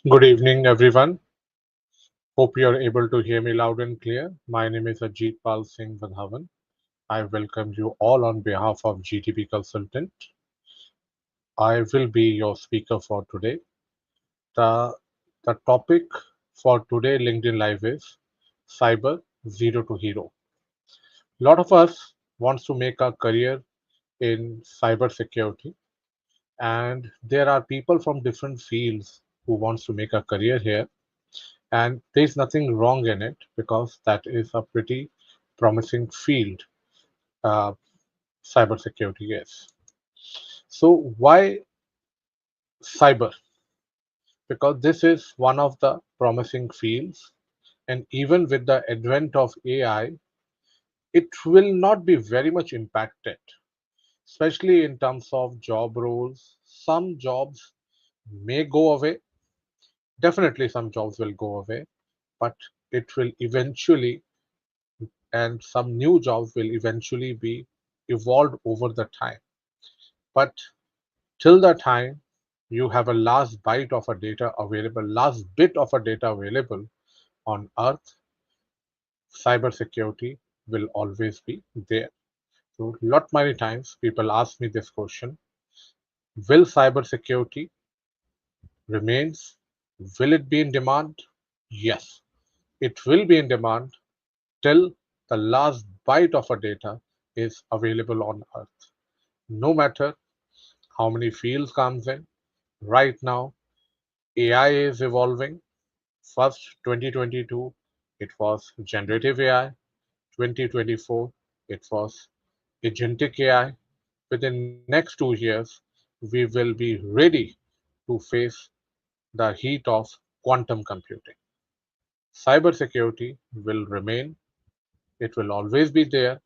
Good evening, everyone. Hope you are able to hear me loud and clear. My name is Ajit Singh Vadhavan. I welcome you all on behalf of GTP Consultant. I will be your speaker for today. The, the topic for today LinkedIn Live is Cyber Zero to Hero. A lot of us wants to make a career in cyber security, and there are people from different fields who wants to make a career here. And there's nothing wrong in it because that is a pretty promising field, uh, cybersecurity is. So, why cyber? Because this is one of the promising fields, and even with the advent of AI, it will not be very much impacted, especially in terms of job roles. Some jobs may go away, definitely, some jobs will go away, but it will eventually and some new jobs will eventually be evolved over the time. But till the time you have a last byte of a data available, last bit of a data available on Earth, cybersecurity will always be there. So, lot many times people ask me this question: Will cybersecurity remains? Will it be in demand? Yes, it will be in demand till the last byte of a data is available on Earth. No matter how many fields comes in. Right now, AI is evolving. First, 2022, it was generative AI. 2024, it was agentic AI. Within next 2 years, we will be ready to face the heat of quantum computing. Cybersecurity will remain. It will always be there.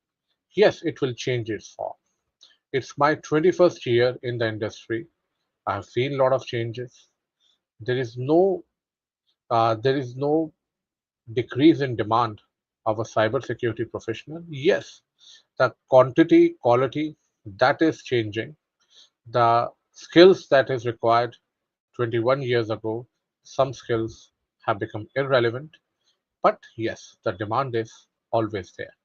Yes, it will change its form. It's my 21st year in the industry. I have seen a lot of changes. There is no there is no decrease in demand of a cybersecurity professional. Yes, the quantity, quality, that is changing. The skills that is required 21 years ago, some skills have become irrelevant. But yes, the demand is always there.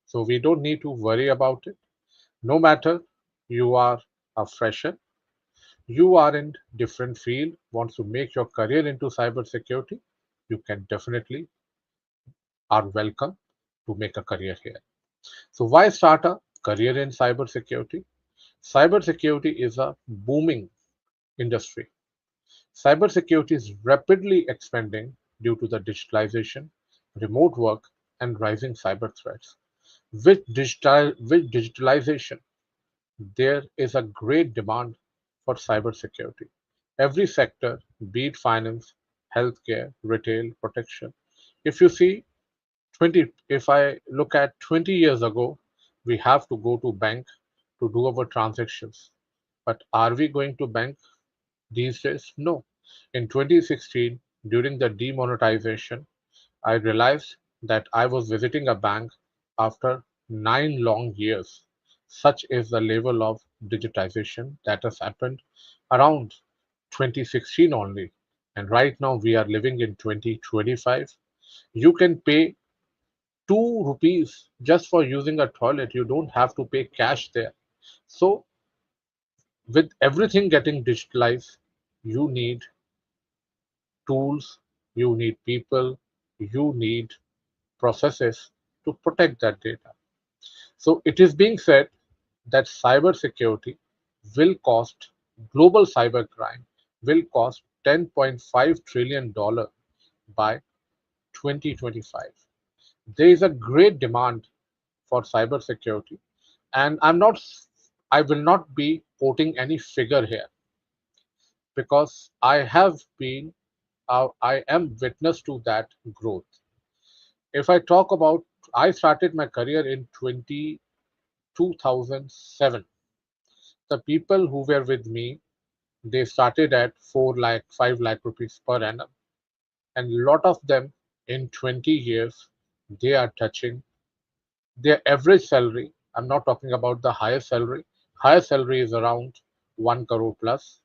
So we don't need to worry about it. No matter you are a fresher, you are in different field, wants to make your career into cybersecurity, you can definitely are welcome to make a career here. So why start a career in cybersecurity? Cybersecurity is a booming industry. Cybersecurity is rapidly expanding due to the digitalization, remote work, and rising cyber threats. With digitalization, there is a great demand for cybersecurity. Every sector, be it finance, healthcare, retail, protection. If you see 20, if I look at 20 years ago, we have to go to bank to do our transactions. But are we going to bank these days? No. In 2016, during the demonetization, I realized that I was visiting a bank after 9 long years. Such is the level of digitization that has happened around 2016 only. And right now we are living in 2025. You can pay 2 rupees just for using a toilet. You don't have to pay cash there. So, with everything getting digitalized, you need tools, you need people, you need processes to protect that data. So, it is being said that cybersecurity will cost global cybercrime will cost $10.5 trillion by 2025. There is a great demand for cybersecurity, and I will not be quoting any figure here because I have been I am witness to that growth. If I talk about, I started my career in 2007. The people who were with me, they started at 4 lakh, 5 lakh rupees per annum. And a lot of them in 20 years, they are touching their average salary. I'm not talking about the highest salary. Highest salary is around 1 crore plus.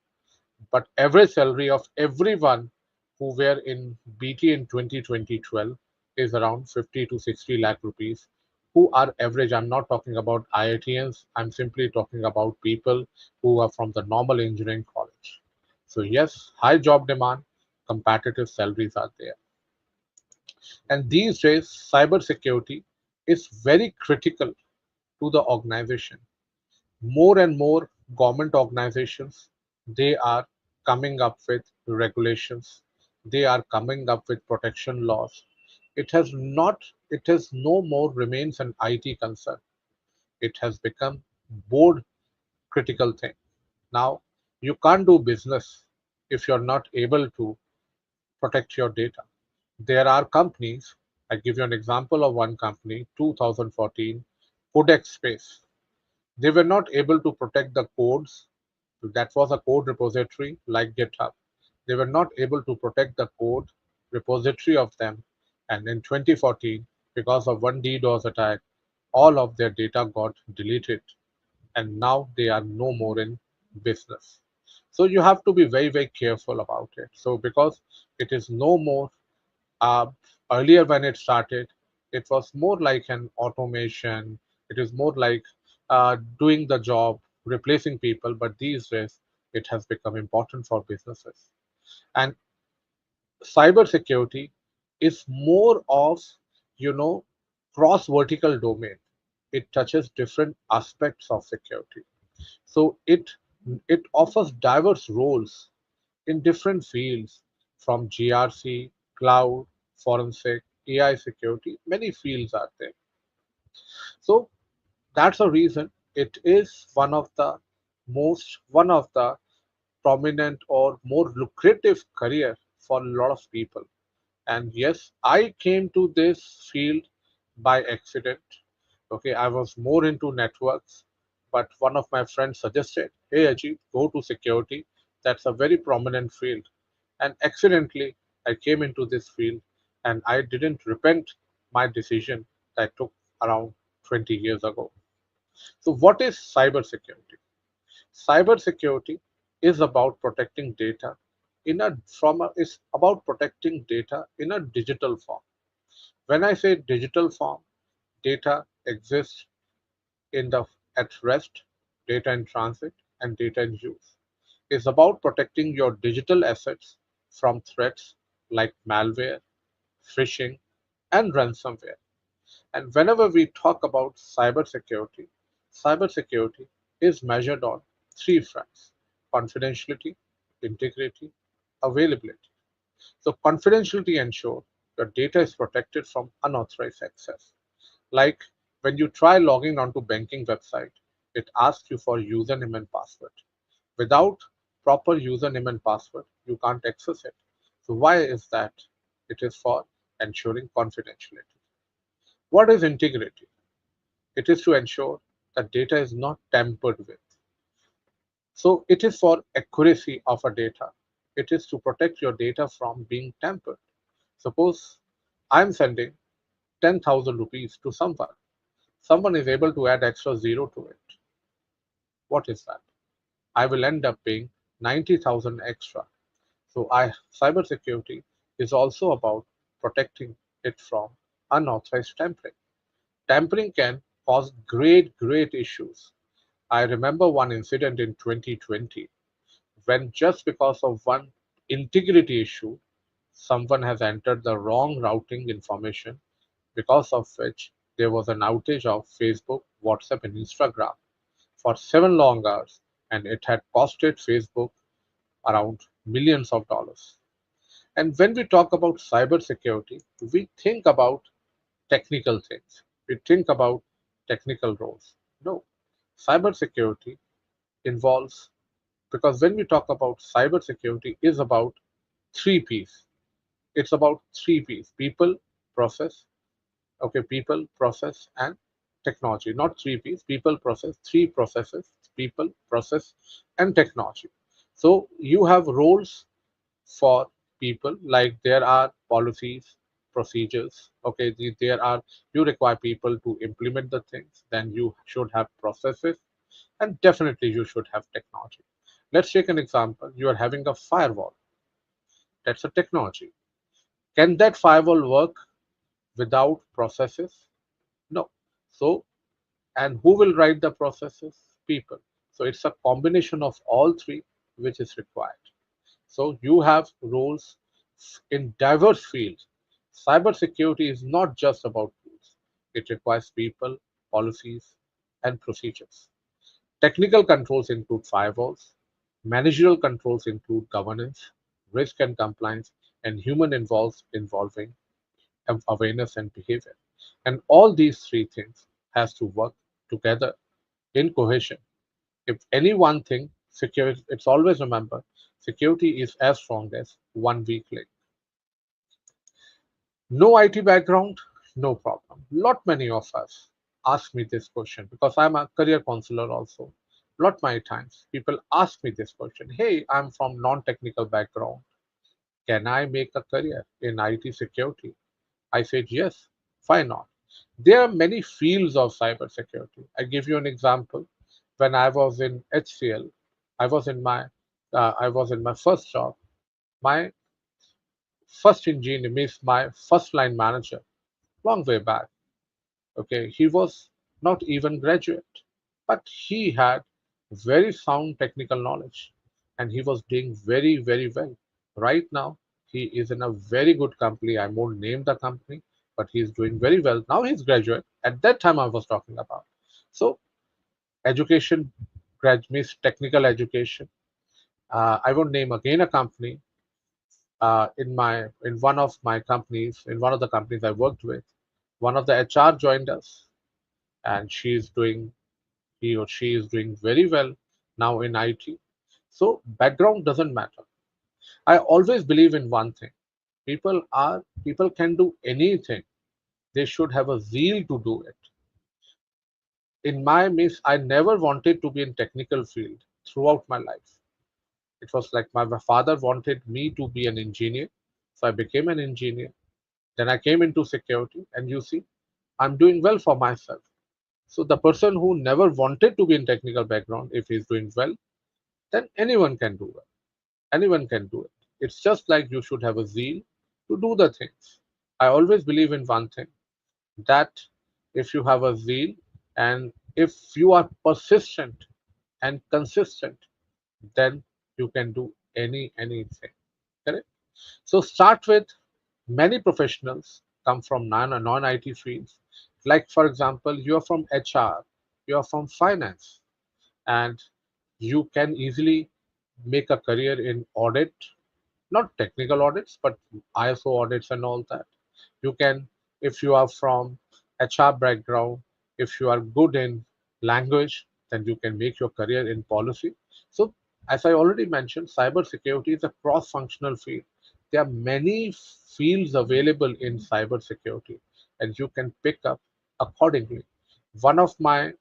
But average salary of everyone who were in BT in 2012 is around 50 to 60 lakh rupees, who are average. I'm not talking about IITians. I'm simply talking about people who are from the normal engineering college. So yes, high job demand, competitive salaries are there. And these days, cybersecurity is very critical to the organization. More and more government organizations, they are coming up with regulations. They are coming up with protection laws. It has no more remains an IT concern. It has become board critical thing. Now, you can't do business if you're not able to protect your data. There are companies, I give you an example of one company, 2014, Codex Space. They were not able to protect the codes. That was a code repository like GitHub. They were not able to protect the code repository of them. And in 2014, because of one DDoS attack, all of their data got deleted. And now they are no more in business. So you have to be very, very careful about it. So because it is no more, uh, earlier when it started, it was more like an automation. It is more like doing the job, replacing people. But these days, it has become important for businesses. And cybersecurity is more of, you know, cross vertical domain. It touches different aspects of security. So it offers diverse roles in different fields, from GRC, cloud, forensic, AI security. Many fields are there. So that's a reason it is one of the prominent or more lucrative career for a lot of people. And yes, I came to this field by accident. Okay, I was more into networks, but one of my friends suggested, hey Ajit, go to security. That's a very prominent field. And accidentally, I came into this field and I didn't repent my decision that I took around 20 years ago. So, what is cybersecurity? Cybersecurity is about protecting data is about protecting data in a digital form. When I say digital form, data exists in the at rest, data in transit, and data in use. It's about protecting your digital assets from threats like malware, phishing, and ransomware. And whenever we talk about cybersecurity, cybersecurity is measured on three fronts: confidentiality, integrity, availability. So, confidentiality ensures your data is protected from unauthorized access. Like when you try logging onto banking website, it asks you for username and password. Without proper username and password, you can't access it. So why is that? It is for ensuring confidentiality. What is integrity? It is to ensure that data is not tampered with. So it is for accuracy of a data. It is to protect your data from being tampered. Suppose I'm sending 10,000 rupees to someone. Someone is able to add extra zero to it. What is that? I will end up paying 90,000 extra. So cybersecurity is also about protecting it from unauthorized tampering. Tampering can cause great issues. I remember one incident in 2020 when just because of one integrity issue, someone has entered the wrong routing information, because of which there was an outage of Facebook, WhatsApp, and Instagram for 7 long hours, and it had costed Facebook around millions of dollars. And when we talk about cybersecurity, we think about technical things. We think about technical roles. No, cybersecurity involves, because when we talk about cybersecurity is about three P's. It's about three P's: people, process, okay, people, process, and technology. Not three P's, people, process, three processes: people, process, and technology. So you have roles for people, like there are policies, procedures, okay, there are, you require people to implement the things, then you should have processes, and definitely you should have technology. Let's take an example. You are having a firewall. That's a technology. Can that firewall work without processes? No. So, and who will write the processes? People. So it's a combination of all three which is required. So you have roles in diverse fields. Cybersecurity is not just about tools. It requires people, policies, and procedures. Technical controls include firewalls. Managerial controls include governance, risk and compliance, and human involving awareness and behavior. And all these three things has to work together in cohesion. If any one thing, security, it's always remember, security is as strong as one weak link. No IT background, no problem. Lot many of us ask me this question because I'm a career counselor also. Lot many times people ask me this question. Hey, I'm from non-technical background. Can I make a career in IT security? I said yes. Why not? There are many fields of cybersecurity. I give you an example. When I was in HCL, I was in my I was in my first job. My first engineer means my first line manager, long way back. Okay, he was not even graduate, but he had very sound technical knowledge, and he was doing very, very well. Right now, he is in a very good company. I won't name the company, but he's doing very well. Now he's graduate. At that time, I was talking about. So, education, means technical education. I won't name again a company. In one of my companies, in one of the companies I worked with, one of the HR joined us, and he or she is doing very well now in IT. So background doesn't matter. I always believe in one thing. People can do anything. They should have a zeal to do it. In my miss, I never wanted to be in technical field throughout my life. It was like my father wanted me to be an engineer. So I became an engineer. Then I came into security, and you see, I'm doing well for myself. So the person who never wanted to be in technical background, if he's doing well, then anyone can do it. Anyone can do it. It's just like you should have a zeal to do the things. I always believe in one thing, that if you have a zeal and if you are persistent and consistent, then you can do anything. Correct? So start with, many professionals come from non IT fields. Like for example, you are from HR, you are from finance, and you can easily make a career in audit, not technical audits, but ISO audits and all that. You can, if you are from HR background, if you are good in language, then you can make your career in policy. So, as I already mentioned, cybersecurity is a cross-functional field. There are many fields available in cybersecurity, and you can pick up accordingly. One of my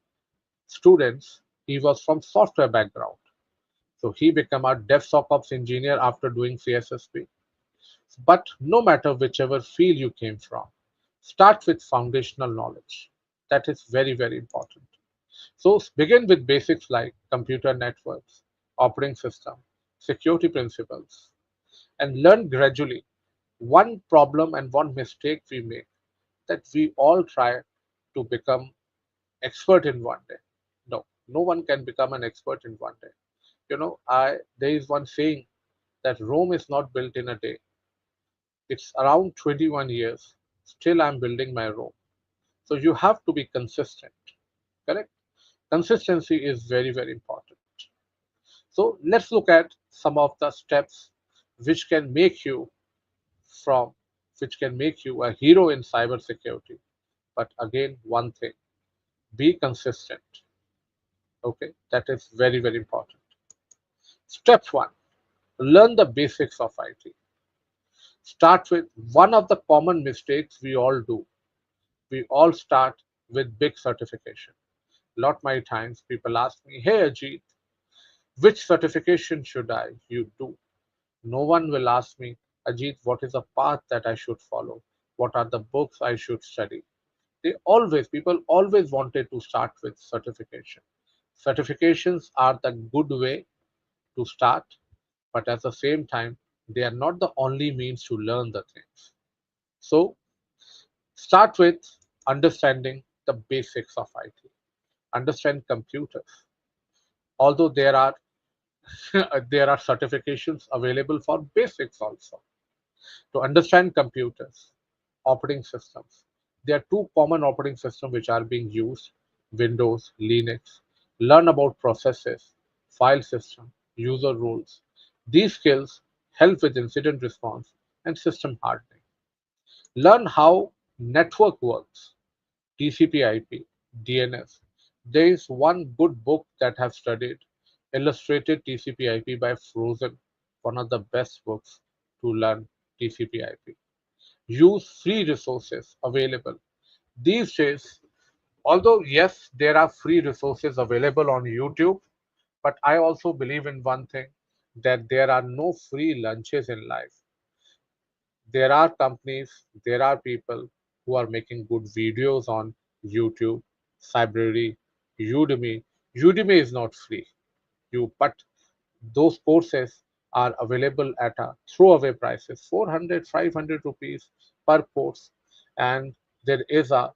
students, he was from software background, so he became a DevSecOps engineer after doing CSSP. But no matter whichever field you came from, start with foundational knowledge. That is very, very important. So begin with basics like computer networks, operating system, security principles, and learn gradually. One problem and one mistake we make, that we all try to become expert in one day. No, no one can become an expert in one day. I there is one saying that Rome is not built in a day. It's around 21 years. Still, I'm building my Rome. So you have to be consistent. Correct? Consistency is very, very important. So let's look at some of the steps which can make you from which can make you a hero in cybersecurity. But again, one thing, be consistent. Okay, that is very, very important. Step one, learn the basics of IT. Start with one of the common mistakes we all do. We all start with big certification. Lot many times people ask me, "Hey Ajit, which certification should I you do?" No one will ask me, "Ajit, what is the path that I should follow? What are the books I should study?" People always wanted to start with certification. Certifications are the good way to start, but at the same time, they are not the only means to learn the things. So, start with understanding the basics of IT. Understand computers. Although there are there are certifications available for basics also. To understand computers, operating systems. There are two common operating systems which are being used: Windows, Linux. Learn about processes, file system, user rules. These skills help with incident response and system hardening. Learn how network works, TCP/IP, DNS. There is one good book that I've studied, Illustrated TCP/IP by Frozen, one of the best books to learn TCP/IP. Use free resources available. These days, although yes, there are free resources available on YouTube, but I also believe in one thing, that there are no free lunches in life. There are companies, there are people who are making good videos on YouTube, Cybrary, Udemy. Udemy is not free. But those courses are available at a throwaway prices, 400, 500 rupees per course. And there is a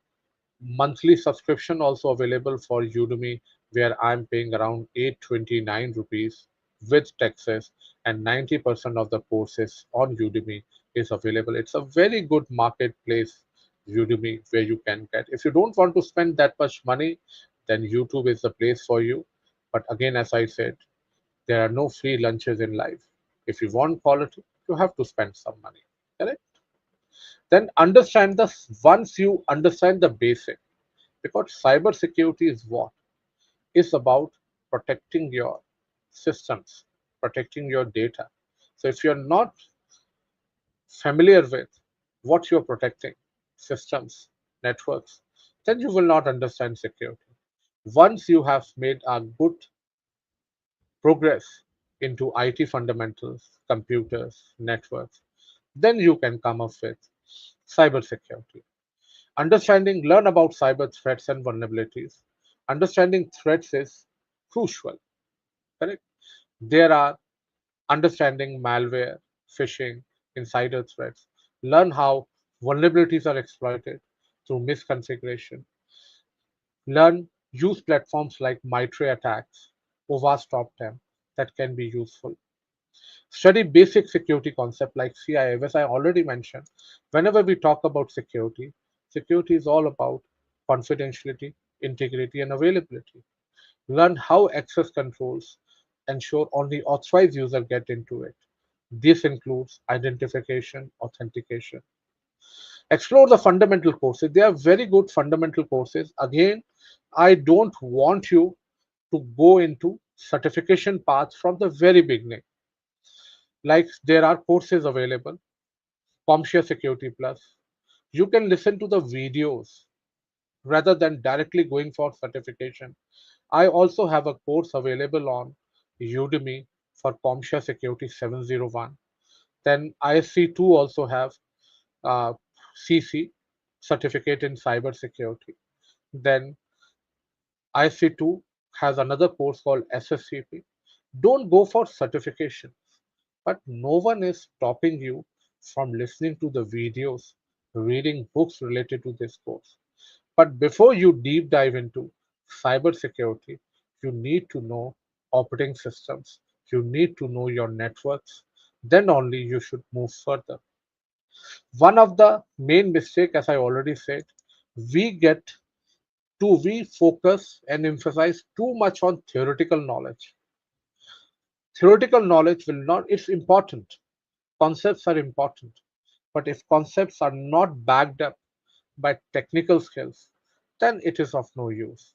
monthly subscription also available for Udemy, where I'm paying around 829 rupees with taxes, and 90% of the courses on Udemy is available. It's a very good marketplace, Udemy, where you can get. If you don't want to spend that much money, then YouTube is the place for you. But again, as I said, there are no free lunches in life. If you want quality, you have to spend some money. Correct? Then understand this. Once you understand the basic, because cybersecurity is what? It's about protecting your systems, protecting your data. So if you're not familiar with what you're protecting, systems, networks, then you will not understand security. Once you have made a good progress into IT fundamentals, computers, networks, then you can come up with cybersecurity. Understanding, learn about cyber threats and vulnerabilities. Understanding threats is crucial, correct? There are understanding malware, phishing, insider threats. Learn how vulnerabilities are exploited through misconfiguration. Learn, use platforms like Mitre attacks, OWASP Top 10 that can be useful. Study basic security concept like CIF, as I already mentioned. Whenever we talk about security, security is all about confidentiality, integrity, and availability. Learn how access controls ensure only authorized users get into it. This includes identification, authentication. Explore the fundamental courses. They are very good fundamental courses. Again, I don't want you to go into certification path from the very beginning. Like there are courses available, CompTIA Security Plus. You can listen to the videos rather than directly going for certification. I also have a course available on Udemy for CompTIA Security 701. Then ISC2 also have CC, Certificate in Cybersecurity. Then IC2 has another course called SSCP. Don't go for certification, but no one is stopping you from listening to the videos, reading books related to this course. But before you deep dive into cybersecurity, you need to know operating systems, you need to know your networks, then only you should move further. One of the main mistake, as I already said, we get we focus and emphasize too much on theoretical knowledge. Theoretical knowledge will not, it's important. Concepts are important. But if concepts are not backed up by technical skills, then it is of no use.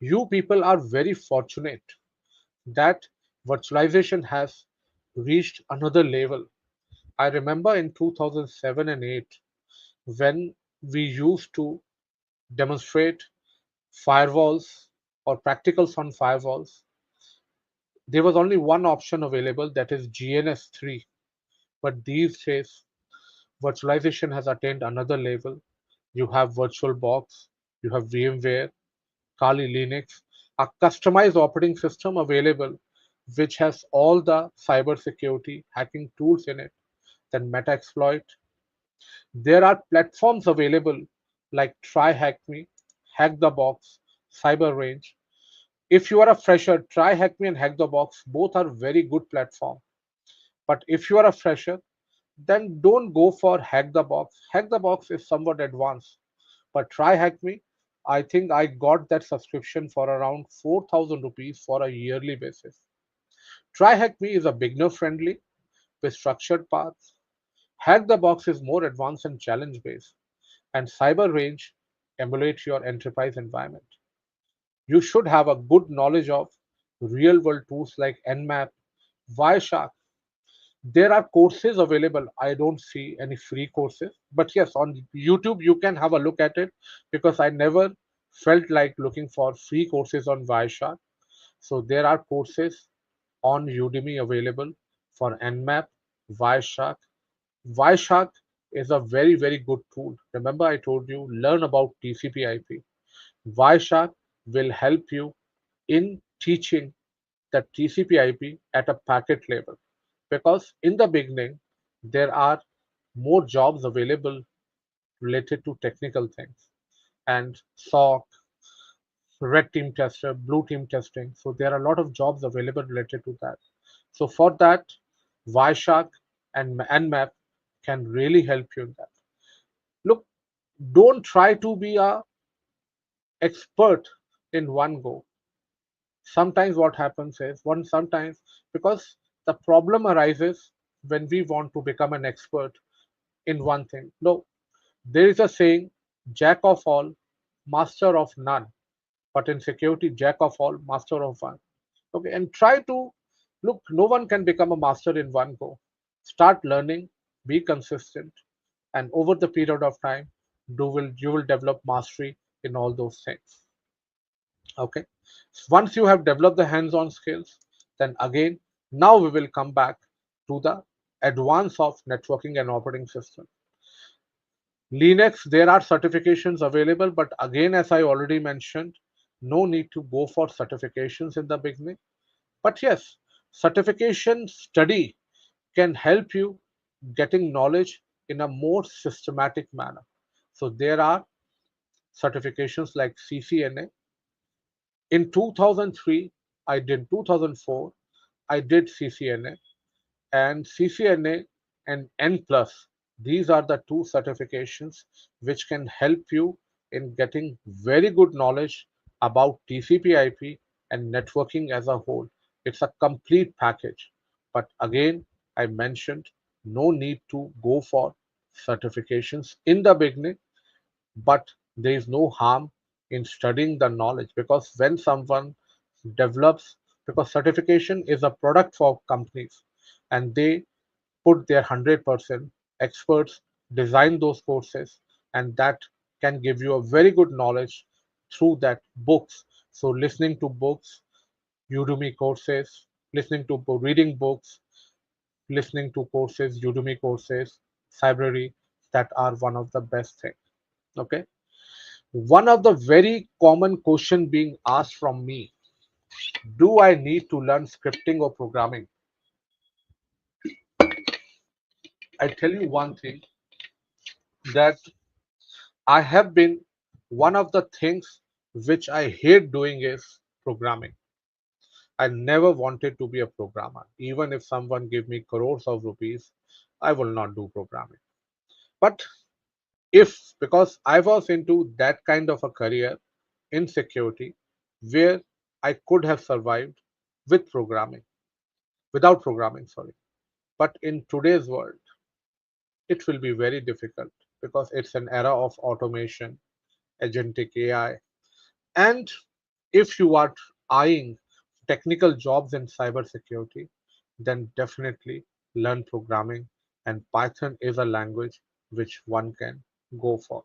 You people are very fortunate that virtualization has reached another level. I remember in 2007 and 8 when we used to demonstrate firewalls or practicals on firewalls, there was only one option available, that is GNS3. But these days, virtualization has attained another level. You have VirtualBox, you have VMware, Kali Linux, a customized operating system available which has all the cybersecurity hacking tools in it. Then Metaexploit. There are platforms available like Try Hack Me, Hack the Box, Cyber Range. If you are a fresher, Try Hack Me and Hack the Box both are very good platforms. But if you are a fresher, then don't go for Hack the Box. Hack the Box is somewhat advanced. But Try Hack Me, I think I got that subscription for around 4,000 rupees for a yearly basis. Try Hack Me is a beginner friendly with structured paths. Hack the Box is more advanced and challenge based. And Cyber Range emulate your enterprise environment. You should have a good knowledge of real world tools like Nmap, Wireshark. There are courses available. I don't see any free courses, but yes, on YouTube you can have a look at it because I never felt like looking for free courses on Wireshark. So there are courses on Udemy available for Nmap, Wireshark. Wireshark is a very, very good tool. Remember, I told you learn about TCP/IP. Wireshark will help you in teaching the TCP/IP at a packet level because in the beginning there are more jobs available related to technical things and SOC, red team tester, blue team testing. So there are a lot of jobs available related to that. So for that, Wireshark and Nmap can really help you in that. Look, don't try to be a expert in one go. Sometimes what happens is one sometimes because the problem arises when we want to become an expert in one thing. No, there is a saying, jack of all, master of none. But in security, jack of all, master of one. Okay, and try to look, no one can become a master in one go. Start learning, be consistent, and over the period of time, you will develop mastery in all those things. Okay, once you have developed the hands-on skills, then again, now we will come back to the advance of networking and operating system. Linux, there are certifications available, but again, as I already mentioned, no need to go for certifications in the beginning. But yes, certification study can help you getting knowledge in a more systematic manner. So there are certifications like CCNA. In 2003, I did 2004, I did CCNA and CCNA and N plus. These are the two certifications which can help you in getting very good knowledge about TCP/IP and networking as a whole. It's a complete package. But again, I mentioned no need to go for certifications in the beginning, but there is no harm in studying the knowledge because when someone develops, because certification is a product for companies and they put their 100%, experts design those courses and that can give you a very good knowledge through that books. So listening to books, Udemy courses, reading books, listening to courses, Udemy courses, library, that are one of the best things. Okay, one of the very common question being asked from me, do I need to learn scripting or programming? I tell you one thing, that I have been, one of the things which I hate doing is programming. I never wanted to be a programmer. Even if someone give me crores of rupees, I will not do programming. But if, because I was into that kind of a career in security where I could have survived with programming, without programming, sorry. But in today's world, it will be very difficult because it's an era of automation, agentic AI. And if you are eyeing technical jobs in cybersecurity, then definitely learn programming and Python is a language which one can go for.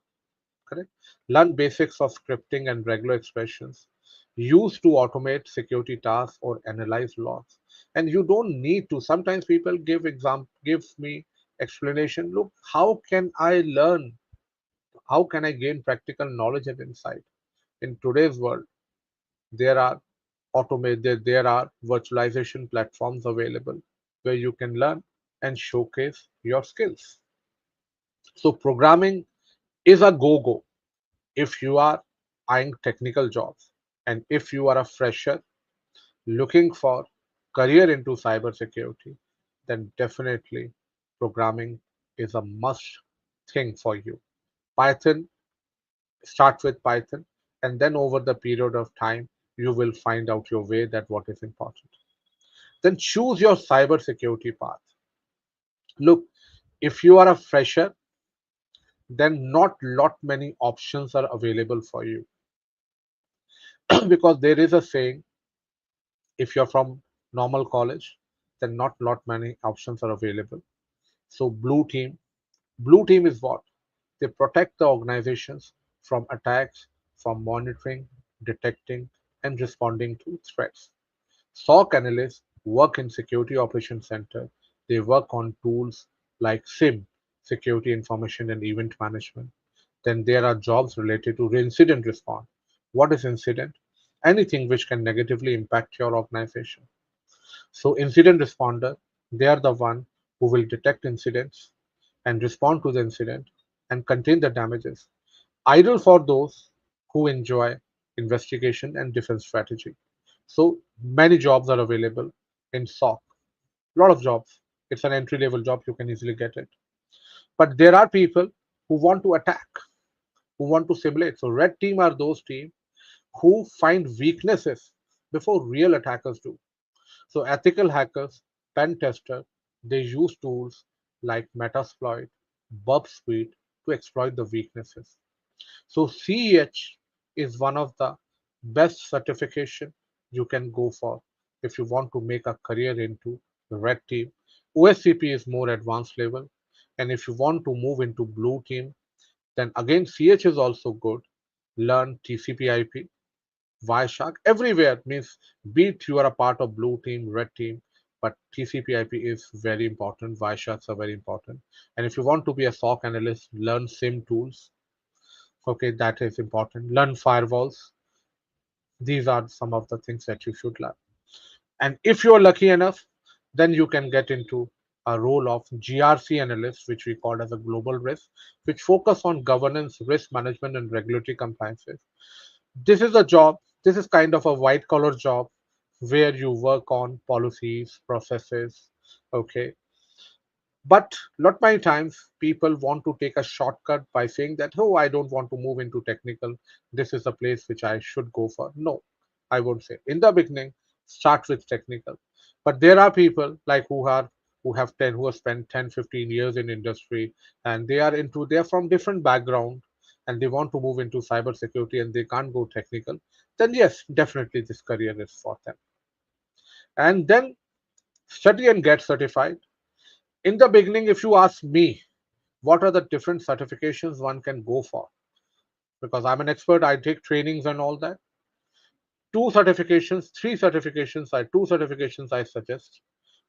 Correct? Learn basics of scripting and regular expressions used to automate security tasks or analyze logs. And you don't need to. Sometimes people give me explanation. Look, how can I learn? How can I gain practical knowledge and insight? In today's world, there are there are virtualization platforms available where you can learn and showcase your skills. So programming is a go-go if you are eyeing technical jobs, and if you are a fresher looking for career into cybersecurity, then definitely programming is a must thing for you. Python, start with Python, and then over the period of time, you will find out your way that what is important. Then choose your cybersecurity path. Look, if you are a fresher, then not lot many options are available for you because there is a saying, if you're from normal college, then not lot many options are available. So blue team is what? They protect the organizations from attacks, from monitoring, detecting, and responding to threats. SOC analysts work in Security Operations Center. They work on tools like SIM, Security Information and Event Management. Then there are jobs related to incident response. What is incident? Anything which can negatively impact your organization. So incident responder, they are the one who will detect incidents and respond to the incident and contain the damages. Ideal for those who enjoy investigation and defense strategy. So many jobs are available in SOC. A lot of jobs. It's an entry level job, you can easily get it. But there are people who want to attack, who want to simulate. So red team are those teams who find weaknesses before real attackers do. So ethical hackers, pen tester, they use tools like Metasploit, Burp Suite to exploit the weaknesses. So CEH is one of the best certification you can go for if you want to make a career into the red team. OSCP is more advanced level, and if you want to move into blue team, then again CH is also good. Learn TCP/IP, Wireshark everywhere means be it you are a part of blue team, red team, but TCP/IP is very important. Wiresharks are very important, and if you want to be a SOC analyst, learn SIM tools. Okay, that is important. Learn firewalls. These are some of the things that you should learn. And if you are lucky enough, then you can get into a role of GRC analyst, which we call as a global risk, which focus on governance, risk management, and regulatory compliances. This is a job, this is kind of a white collar job where you work on policies, processes, okay, but lot many times people want to take a shortcut by saying that, oh, I don't want to move into technical. This is a place which I should go for. No, I won't say. In the beginning, start with technical. But there are people like who have spent 10, 15 years in industry and they're from different background and they want to move into cybersecurity and they can't go technical. Then yes, definitely this career is for them. And then study and get certified. In the beginning, if you ask me, what are the different certifications one can go for? Because I'm an expert, I take trainings and all that. Two certifications I suggest: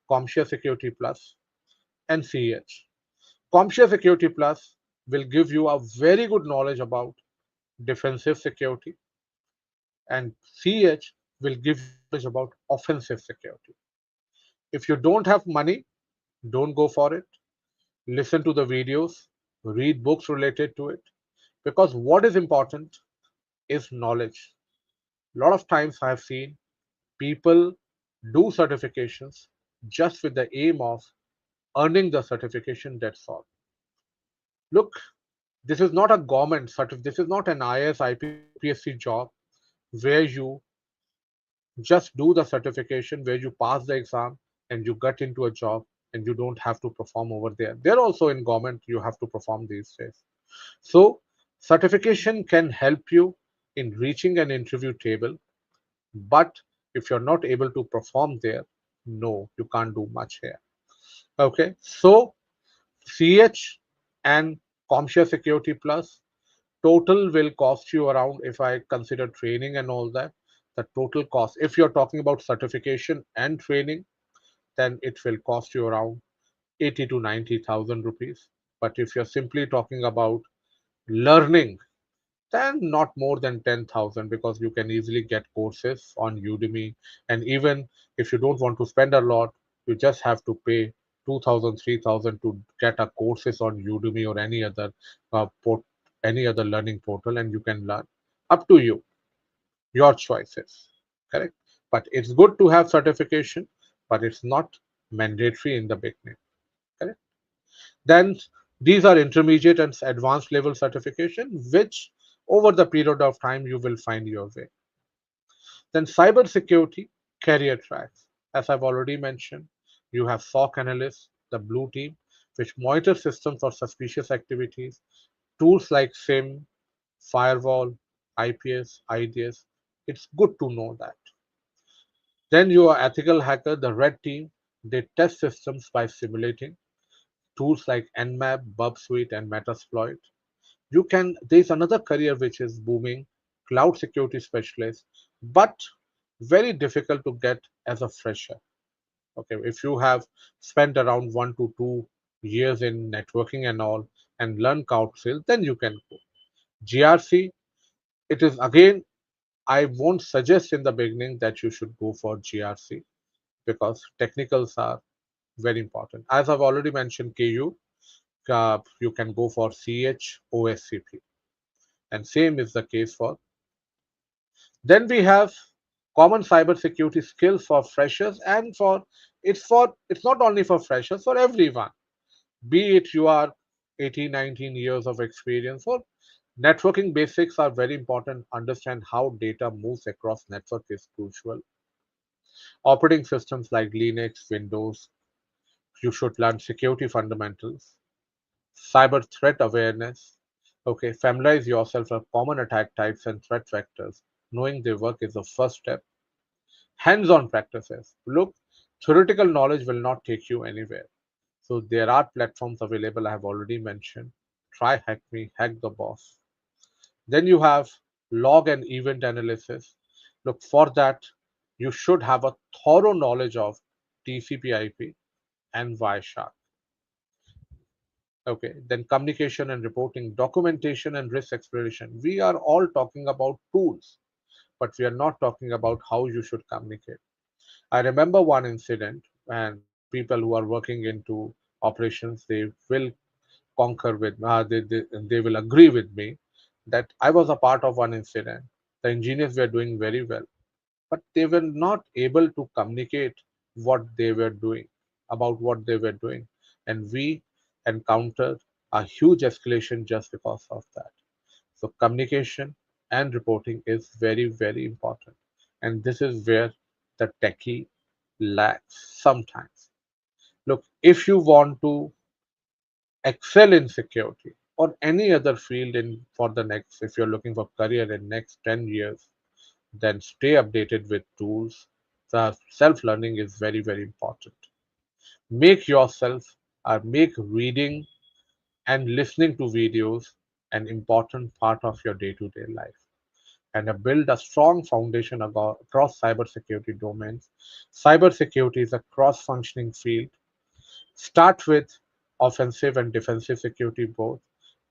CompTIA Security Plus and CEH. CompTIA Security Plus will give you a very good knowledge about defensive security, and CEH will give you knowledge about offensive security. If you don't have money, don't go for it. Listen to the videos, read books related to it, because what is important is knowledge. A lot of times I've seen people do certifications just with the aim of earning the certification, that's all. Look, this is not a this is not an IAS, IPSC job where you just do the certification, where you pass the exam and you get into a job and you don't have to perform over there. They're also in government, you have to perform these days. So certification can help you in reaching an interview table, but if you're not able to perform there, no, you can't do much here. Okay, so CH and CompTIA Security Plus total will cost you around, if I consider training and all that, the total cost, if you're talking about certification and training, then it will cost you around 80 to 90,000 rupees. But if you're simply talking about learning, then not more than 10,000, because you can easily get courses on Udemy. And even if you don't want to spend a lot, you just have to pay 2,000, 3,000 to get a courses on Udemy or any other any other learning portal, and you can learn. Up to you, your choices. Correct. But it's good to have certification, but it's not mandatory in the beginning. Correct. Then these are intermediate and advanced level certification, which over the period of time you will find your way. Then cybersecurity career tracks. As I've already mentioned, you have SOC analysts, the blue team, which monitor systems or suspicious activities, tools like SIM, firewall, IPS, IDS. It's good to know that. Then you are ethical hacker, the red team. They test systems by simulating tools like Nmap, Suite, and Metasploit. You can, there's another career which is booming, cloud security specialist, but very difficult to get as a fresher. Okay, if you have spent around 1 to 2 years in networking and all and learn cloud skills, then you can go. GRC, it is again, I won't suggest in the beginning that you should go for GRC because technicals are very important. As I've already mentioned, KU, you can go for CH, OSCP, and same is the case for. Then we have common cybersecurity skills for freshers and it's not only for freshers, for everyone. Be it you are 18, 19 years of experience or networking basics are very important. Understand how data moves across network is crucial. Operating systems like Linux, Windows, you should learn security fundamentals, cyber threat awareness. Okay, familiarize yourself with common attack types and threat vectors. Knowing their work is the first step. Hands-on practices. Look, theoretical knowledge will not take you anywhere. So there are platforms available I have already mentioned. Try Hack Me, Hack the Boss. Then you have log and event analysis. Look, for that, you should have a thorough knowledge of TCP/IP and Wireshark. Okay, then communication and reporting, documentation and risk exploration. We are all talking about tools, but we are not talking about how you should communicate. I remember one incident, and people who are working into operations, they will concur with, they will agree with me that I was a part of one incident. The engineers were doing very well, but they were not able to communicate what they were doing, about what they were doing. And we encountered a huge escalation just because of that. So, communication and reporting is very, very important. And this is where the techie lacks sometimes. Look, if you want to excel in security or any other field in for the next, if you're looking for career in next 10 years, then stay updated with tools. The self-learning is very, very important. Make yourself make reading and listening to videos an important part of your day-to-day life and build a strong foundation across cybersecurity domains. Cybersecurity is a cross-functioning field. Start with offensive and defensive security both.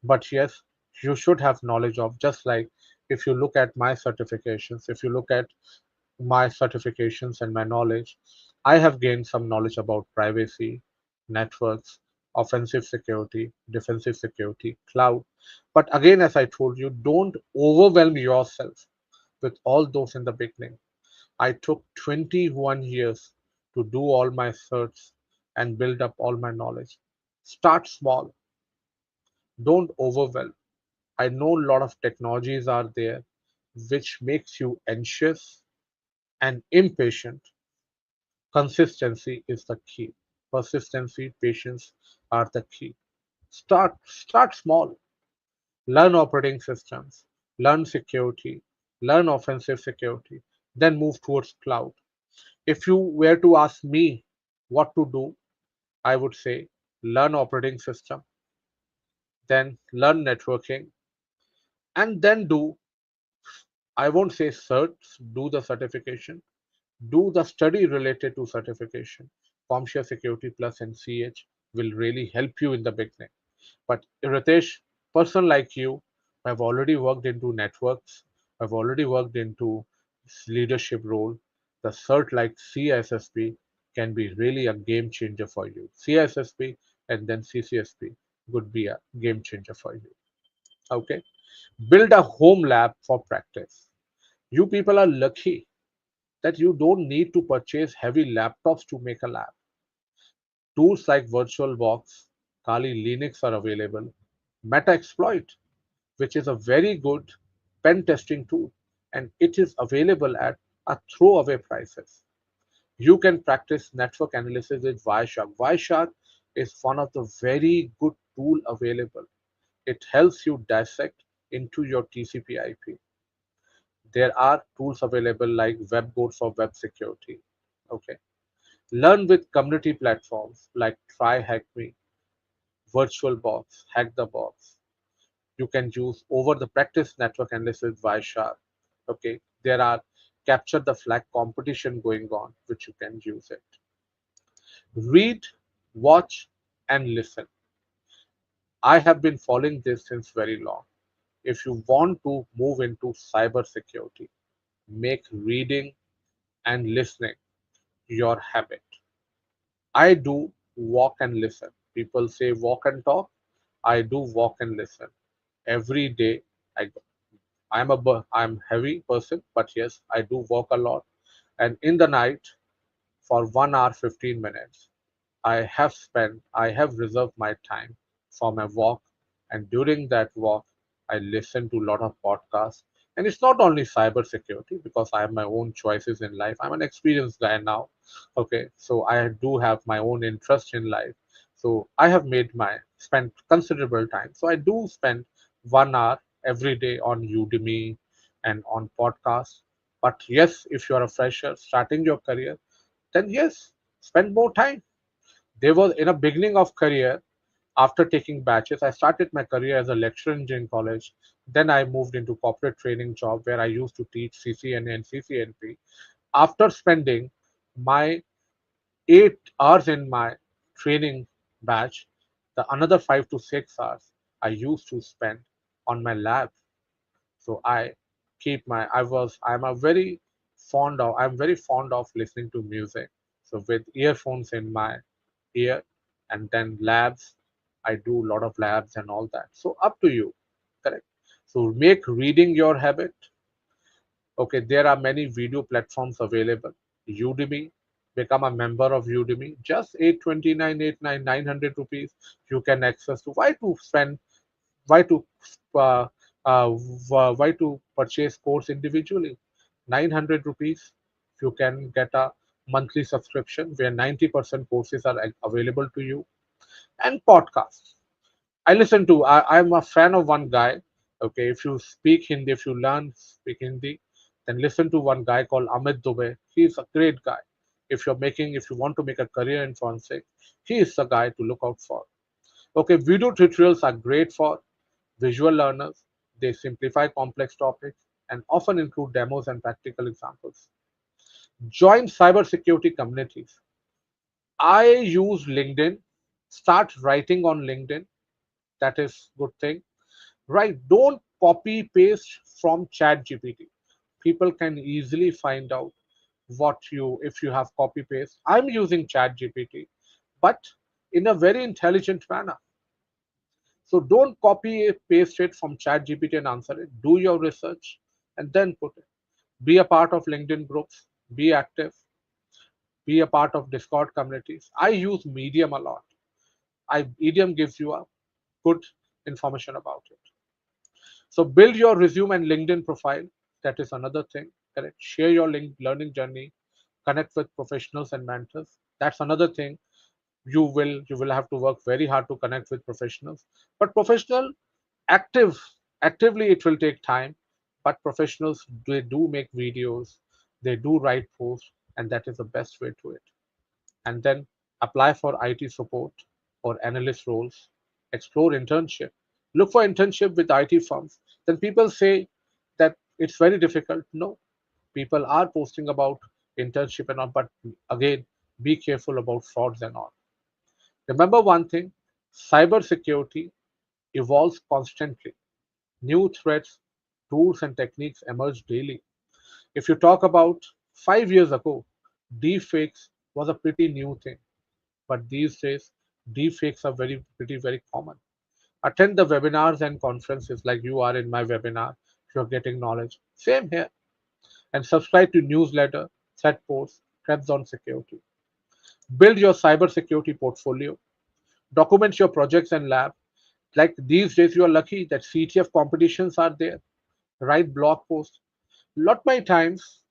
But yes, you should have knowledge of, just like if you look at my certifications, if you look at my certifications and my knowledge, I have gained some knowledge about privacy, networks, offensive security, defensive security, cloud. But again, as I told you, don't overwhelm yourself with all those in the beginning. I took 21 years to do all my certs and build up all my knowledge. Start small, don't overwhelm. I know a lot of technologies are there which makes you anxious and impatient. Consistency is the key. Persistency, patience are the key. Start small. Learn operating systems, learn security, learn offensive security, then move towards cloud. If you were to ask me what to do, I would say learn operating system, then learn networking, and then do, I won't say certs, do the certification, do the study related to certification. CompTIA Security Plus and CH will really help you in the beginning. But Ritesh, person like you have already worked into networks, have already worked into leadership role. The cert like CISSP can be really a game changer for you. CISSP and then CCSP would be a game changer for you. Okay. Build a home lab for practice. You people are lucky that you don't need to purchase heavy laptops to make a lab. Tools like VirtualBox, Kali Linux are available. Metaexploit, which is a very good pen testing tool, and it is available at a throwaway prices. You can practice network analysis with Wireshark. Wireshark is one of the very good tool available. It helps you dissect into your TCP/IP. There are tools available like WebGoat for web security. Okay. Learn with community platforms like Try Hack Me, VirtualBox, Hack the Box. You can use over the practice network analysis Wireshark. Okay. There are capture the flag competition going on, which you can use it. Read, watch, and listen. I have been following this since very long. If you want to move into cybersecurity, make reading and listening your habit. I do walk and listen. People say walk and talk. I do walk and listen. Every day I go. I'm heavy person, but yes, I do walk a lot. And in the night for 1 hour 15 minutes, I have reserved my time for my walk, and during that walk, I listen to a lot of podcasts. And it's not only cyber security because I have my own choices in life. I'm an experienced guy now. Okay, so I do have my own interest in life. So I have made my spent considerable time. So I do spend 1 hour every day on Udemy and on podcasts. But yes, if you are a fresher starting your career, then yes, spend more time. There was in a beginning of career, after taking batches, I started my career as a lecturer in engineering college. Then I moved into corporate training job where I used to teach CCNA and CCNP. After spending my 8 hours in my training batch, the another 5 to 6 hours I used to spend on my lab. So I'm very fond of listening to music. So with earphones in my ear, and then labs, I do a lot of labs and all that. So up to you. Correct. So make reading your habit. Okay, there are many video platforms available. Udemy, become a member of Udemy. Just 829, 89, 900 rupees you can access to. Why to uh, why to purchase course individually? 900 rupees you can get a monthly subscription where 90% courses are available to you. And podcasts, I'm a fan of one guy. Okay, if you speak Hindi, if you learn speak Hindi, then listen to one guy called Amit Dubey. He's a great guy. If you want to make a career in forensic, he is the guy to look out for. Okay, video tutorials are great for visual learners. They simplify complex topics and often include demos and practical examples. Join cybersecurity communities. I use LinkedIn. Start writing on LinkedIn. That is good thing. Right. Don't copy paste from Chat GPT. People can easily find out what you if you have copy paste. I'm using Chat GPT, but in a very intelligent manner. So don't copy paste it from Chat GPT and answer it. Do your research and then put it. Be a part of LinkedIn groups. Be active. Be a part of Discord communities. I use Medium a lot. Medium gives you a good information about it. So build your resume and LinkedIn profile. That is another thing. Correct. Share your learning journey. Connect with professionals and mentors. That's another thing. You will have to work very hard to connect with professionals. But professional active actively it will take time. But professionals they do make videos, they do write posts, and that is the best way to it. And then apply for IT support. or analyst roles. Explore internship. Look for internship with IT firms. Then people say that it's very difficult. No, people are posting about internship and all, but again, be careful about frauds and all. Remember one thing, cybersecurity evolves constantly. New threats, tools, and techniques emerge daily. If you talk about 5 years ago, deepfakes was a pretty new thing, but these days, deepfakes are very common. Attend the webinars and conferences like you are in my webinar. You're getting knowledge. Same here. And subscribe to newsletter, set posts, trends on security. Build your cybersecurity portfolio. Document your projects and lab. Like these days, you are lucky that CTF competitions are there. Write blog posts. Lot many times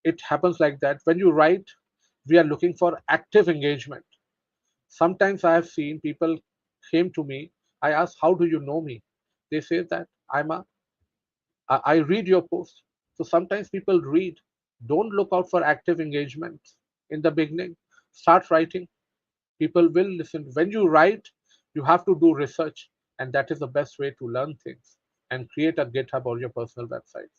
it happens like that. When you write, we are looking for active engagement. Sometimes I have seen people came to me. I asked, "How do you know me?" They say that I read your post. So sometimes people read. Don't look out for active engagement in the beginning. Start writing. People will listen. When you write, you have to do research, and that is the best way to learn things and create a GitHub or your personal website.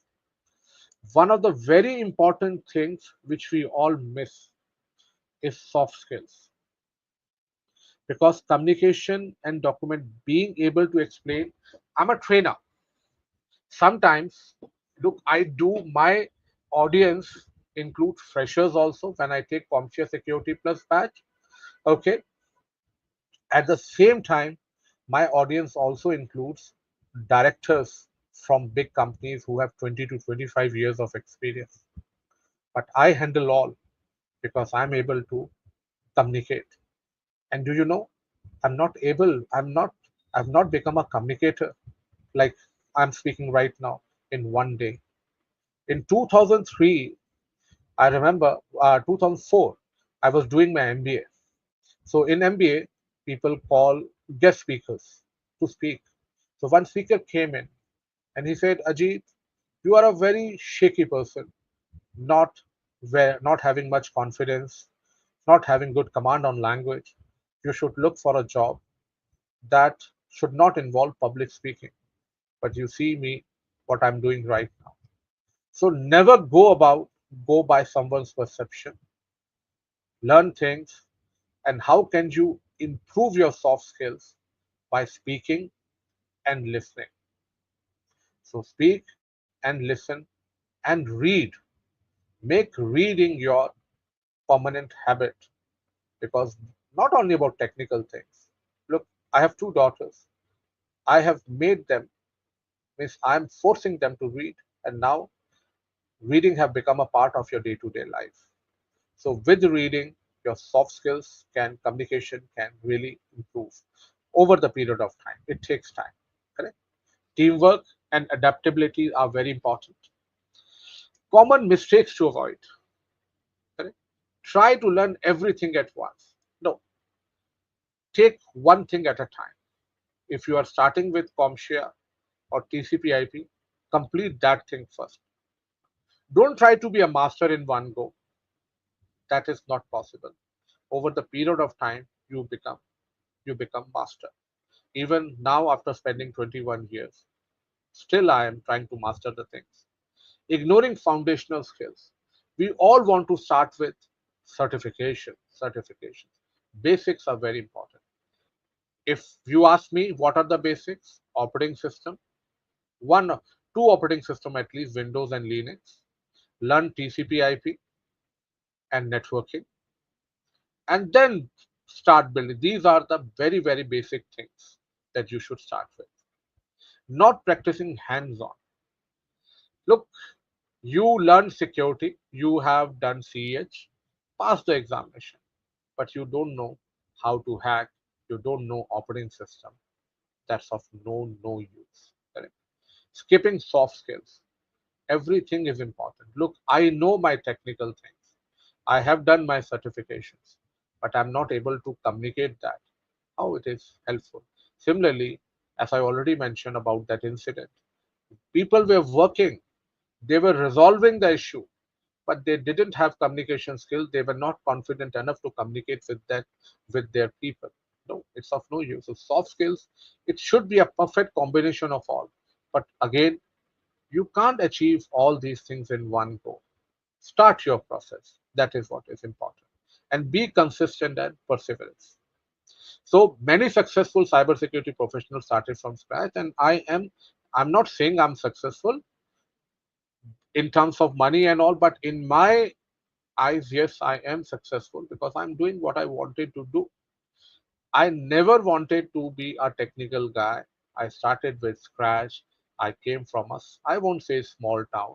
One of the very important things which we all miss is soft skills, because communication and document being able to explain. I'm a trainer. Sometimes, look, I do my audience include freshers also when I take CompTIA Security Plus batch. Okay. At the same time, my audience also includes directors from big companies who have 20 to 25 years of experience. But I handle all because I'm able to communicate. And do you know, I've not become a communicator like I'm speaking right now in one day. In 2003, I remember 2004, I was doing my MBA. So in MBA, people call guest speakers to speak. So one speaker came in and he said, Ajit, you are a very shaky person, not having much confidence, not having good command on language. You should look for a job that should not involve public speaking. But you see me, what I'm doing right now. So never go by someone's perception. Learn things, and how can you improve your soft skills by speaking and listening. So speak and listen and read. Make reading your permanent habit, because not only about technical things. Look, I have two daughters. I have made them, means I'm forcing them to read, and now reading have become a part of your day-to-day life. So with reading, your soft skills can communication can really improve over the period of time. It takes time. Correct. Teamwork and adaptability are very important. Common mistakes to avoid. Correct. Try to learn everything at once. No, take one thing at a time. If you are starting with CompTIA or TCP/IP, complete that thing first. Don't try to be a master in one go. That is not possible. Over the period of time, you become master. Even now, after spending 21 years, still I am trying to master the things. Ignoring foundational skills. We all want to start with certifications. Basics are very important. If you ask me what are the basics, operating system, one, two operating system at least, Windows and Linux, learn TCP/IP and networking, and then start building. These are the very basic things that you should start with. Not practicing hands-on. Look, you learn security, you have done CEH, pass the examination, but you don't know how to hack, you don't know operating system. That's of no use. Correct. Skipping soft skills. Everything is important. Look, I know my technical things. I have done my certifications, but I'm not able to communicate that. How it is helpful. Similarly, as I already mentioned about that incident, people were working, they were resolving the issue, but they didn't have communication skills. They were not confident enough to communicate with their people. No, it's of no use. So soft skills, it should be a perfect combination of all. But again, you can't achieve all these things in one go. Start your process. That is what is important. And be consistent and perseverance. So many successful cybersecurity professionals started from scratch, and I'm not saying I'm successful in terms of money and all, but in my eyes, yes, I am successful because I'm doing what I wanted to do. I never wanted to be a technical guy. I started with scratch. I came from I won't say small town.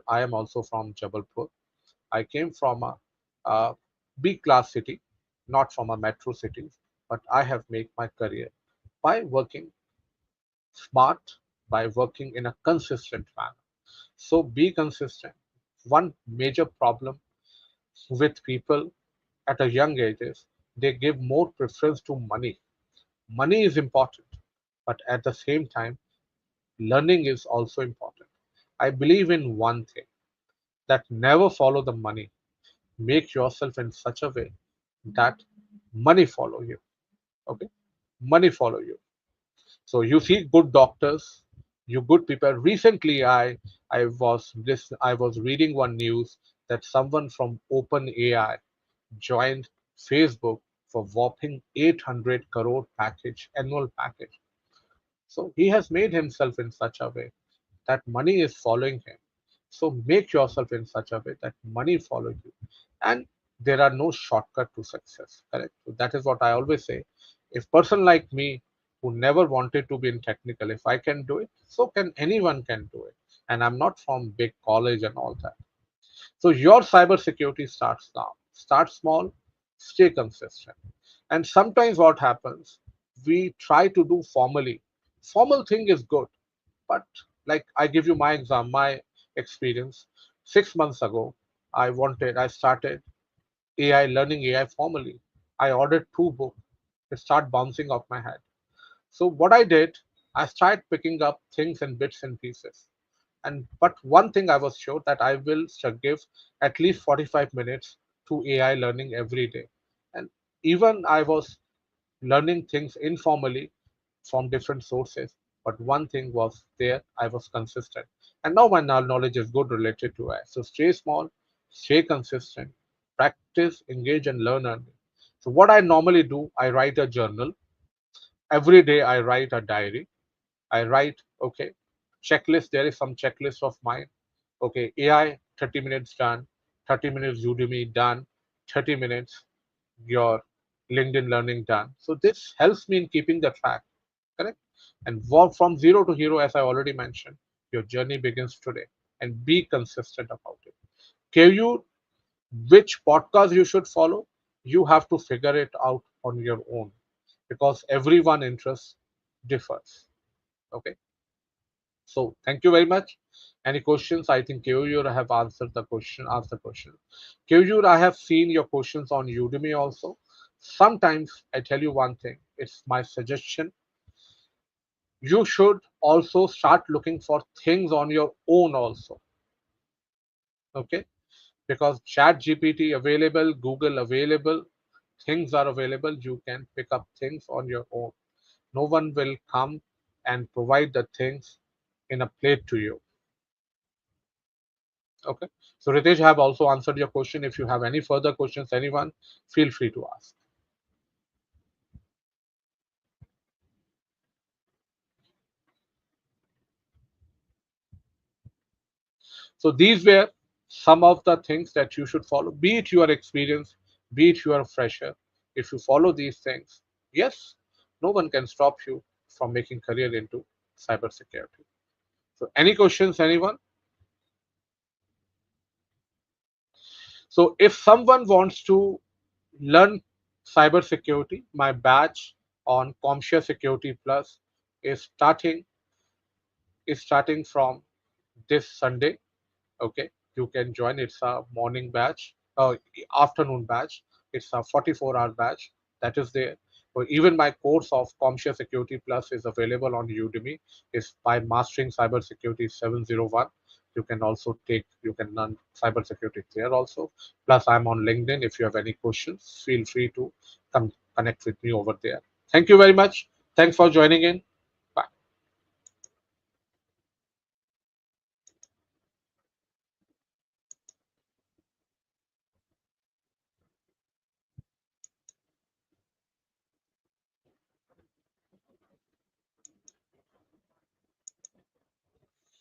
I am also from Jabalpur. I came from a B class city, not from a metro city, but I have made my career by working smart, by working in a consistent manner. So be consistent. One major problem with people at a young age is they give more preference to money. Money is important, but at the same time, learning is also important. I believe in one thing, that never follow the money. Make yourself in such a way that money follow you. Okay, money follow you. So you see good doctors, you good people. Recently, I was reading one news that someone from OpenAI joined Facebook for whopping 800 crore package annual package. So he has made himself in such a way that money is following him. So make yourself in such a way that money follows you. And there are no shortcut to success. Correct. So that is what I always say. If person like me who never wanted to be in technical, if I can do it, so can anyone can do it. And I'm not from big college and all that. So your cybersecurity starts now. Start small, stay consistent. And sometimes what happens, we try to do formally. Formal thing is good, but like I give you my exam, my experience. 6 months ago, I started AI, learning AI formally. I ordered two books. They start bouncing off my head. So what I did, I started picking up things in bits and pieces. And but one thing I was sure that I will give at least 45 minutes to AI learning every day. And even I was learning things informally from different sources. But one thing was there, I was consistent. And now my knowledge is good related to AI. So stay small, stay consistent, practice, engage, and learn early. So what I normally do, I write a journal. Every day I write a diary. I write, okay, checklist. There is some checklist of mine. Okay, AI, 30 minutes done, 30 minutes Udemy done, 30 minutes your LinkedIn learning done. So this helps me in keeping the track, correct? And walk from zero to hero, as I already mentioned. Your journey begins today, and be consistent about it. Can you which podcast you should follow? You have to figure it out on your own because everyone interest differs. Okay. So thank you very much. Any questions? I think Keyur have answered the question. Asked the question. Keyur, I have seen your questions on Udemy also. Sometimes I tell you one thing. It's my suggestion. You should also start looking for things on your own also. Okay, because Chat GPT available, Google available, things are available. You can pick up things on your own. No one will come and provide the things in a plate to you. Okay. So Ritesh, I have also answered your question. If you have any further questions, anyone, feel free to ask. So these were some of the things that you should follow, be it your experience, be it you are a fresher. If you follow these things, yes, no one can stop you from making career into cybersecurity. So any questions, anyone? So if someone wants to learn cybersecurity, my batch on CompShare Security Plus is starting from this Sunday. Okay, you can join. It's a morning batch, afternoon batch. It's a 44-hour batch that is there. Or even my course of CompShare Security Plus is available on Udemy. It's by Mastering Cybersecurity 701. You can also you can learn cybersecurity there also. Plus, I'm on LinkedIn. If you have any questions, feel free to come connect with me over there. Thank you very much. Thanks for joining in.